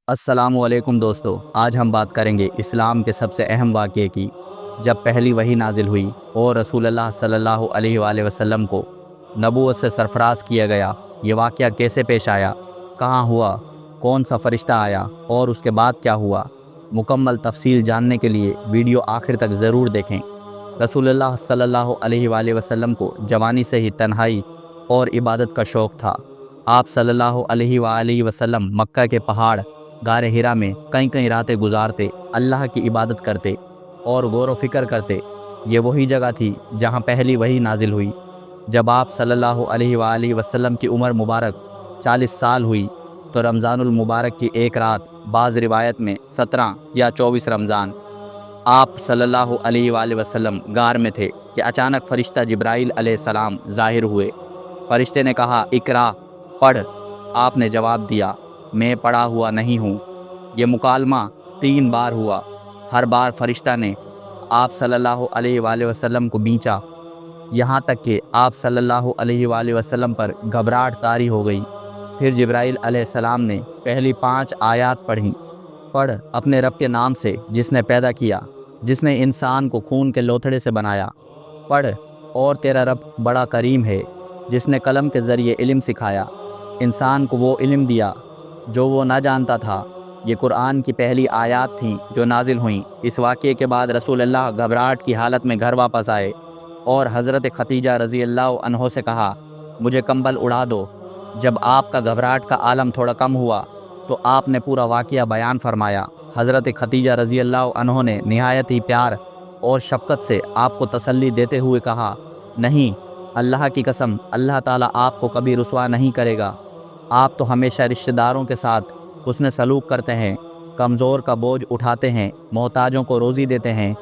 السلام علیکم دوستو، آج ہم بات کریں گے اسلام کے سب سے اہم واقعے کی، جب پہلی وحی نازل ہوئی اور رسول اللہ صلی اللہ علیہ وآلہ وسلم کو نبوت سے سرفراز کیا گیا۔ یہ واقعہ کیسے پیش آیا، کہاں ہوا، کون سا فرشتہ آیا اور اس کے بعد کیا ہوا، مکمل تفصیل جاننے کے لیے ویڈیو آخر تک ضرور دیکھیں۔ رسول اللہ صلی اللہ علیہ وآلہ وسلم کو جوانی سے ہی تنہائی اور عبادت کا شوق تھا۔ آپ صلی اللہ علیہ وآلہ وسلم مکہ کے پہاڑ غار ہرا میں کئی راتیں گزارتے، اللہ کی عبادت کرتے اور غور و فکر کرتے۔ یہ وہی جگہ تھی جہاں پہلی وحی نازل ہوئی۔ جب آپ صلی اللہ علیہ وآلہ وسلم کی عمر مبارک 40 سال ہوئی تو رمضان المبارک کی ایک رات، بعض روایت میں 17 یا 24 رمضان، آپ صلی اللہ علیہ وآلہ وسلم غار میں تھے کہ اچانک فرشتہ جبرائیل علیہ السلام ظاہر ہوئے۔ فرشتے نے کہا، اقرا، پڑھ۔ آپ نے جواب دیا، میں پڑھا ہوا نہیں ہوں۔ یہ مکالمہ 3 بار ہوا۔ ہر بار فرشتہ نے آپ صلی اللہ علیہ وآلہ وسلم کو بینچا، یہاں تک کہ آپ صلی اللہ علیہ وآلہ وسلم پر گھبراہٹ طاری ہو گئی۔ پھر جبرائیل علیہ السلام نے پہلی 5 آیات پڑھیں۔ پڑھ اپنے رب کے نام سے جس نے پیدا کیا، جس نے انسان کو خون کے لوتھڑے سے بنایا۔ پڑھ، اور تیرا رب بڑا کریم ہے جس نے قلم کے ذریعے علم سکھایا، انسان کو وہ علم دیا جو وہ نہ جانتا تھا۔ یہ قرآن کی پہلی آیات تھیں جو نازل ہوئیں۔ اس واقعے کے بعد رسول اللہ گھبراہٹ کی حالت میں گھر واپس آئے اور حضرت خدیجہ رضی اللہ عنہ سے کہا، مجھے کمبل اڑا دو۔ جب آپ کا گھبراہٹ کا عالم تھوڑا کم ہوا تو آپ نے پورا واقعہ بیان فرمایا۔ حضرت خدیجہ رضی اللہ عنہ نے نہایت ہی پیار اور شفقت سے آپ کو تسلی دیتے ہوئے کہا، نہیں، اللہ کی قسم، اللہ تعالیٰ آپ کو کبھی رسوا نہیں کرے گا۔ آپ تو ہمیشہ رشتہ داروں کے ساتھ حسن سلوک کرتے ہیں، کمزور کا بوجھ اٹھاتے ہیں، محتاجوں کو روزی دیتے ہیں،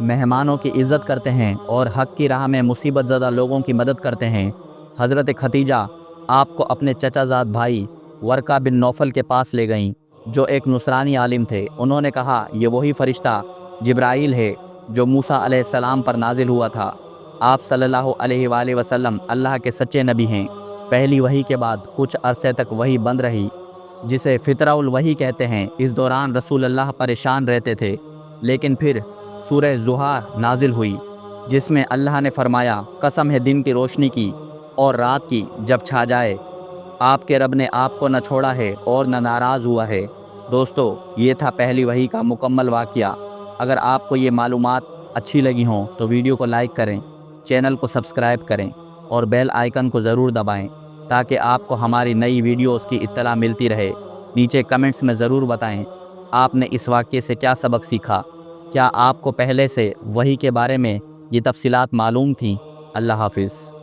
مہمانوں کی عزت کرتے ہیں اور حق کی راہ میں مصیبت زدہ لوگوں کی مدد کرتے ہیں۔ حضرت خدیجہ آپ کو اپنے چچا زاد بھائی ورقہ بن نوفل کے پاس لے گئیں، جو ایک نصرانی عالم تھے۔ انہوں نے کہا، یہ وہی فرشتہ جبرائیل ہے جو موسیٰ علیہ السلام پر نازل ہوا تھا۔ آپ صلی اللہ علیہ وآلہ وسلم اللہ کے سچے نبی ہیں۔ پہلی وحی کے بعد کچھ عرصے تک وحی بند رہی، جسے فترہ الوحی کہتے ہیں۔ اس دوران رسول اللہ پریشان رہتے تھے، لیکن پھر سورہ زحا نازل ہوئی جس میں اللہ نے فرمایا، قسم ہے دن کی روشنی کی اور رات کی جب چھا جائے، آپ کے رب نے آپ کو نہ چھوڑا ہے اور نہ ناراض ہوا ہے۔ دوستو، یہ تھا پہلی وحی کا مکمل واقعہ۔ اگر آپ کو یہ معلومات اچھی لگی ہوں تو ویڈیو کو لائک کریں، چینل کو سبسکرائب کریں اور بیل آئیکن کو ضرور دبائیں تاکہ آپ کو ہماری نئی ویڈیوز کی اطلاع ملتی رہے۔ نیچے کمنٹس میں ضرور بتائیں آپ نے اس واقعے سے کیا سبق سیکھا۔ کیا آپ کو پہلے سے وحی کے بارے میں یہ تفصیلات معلوم تھیں؟ اللہ حافظ۔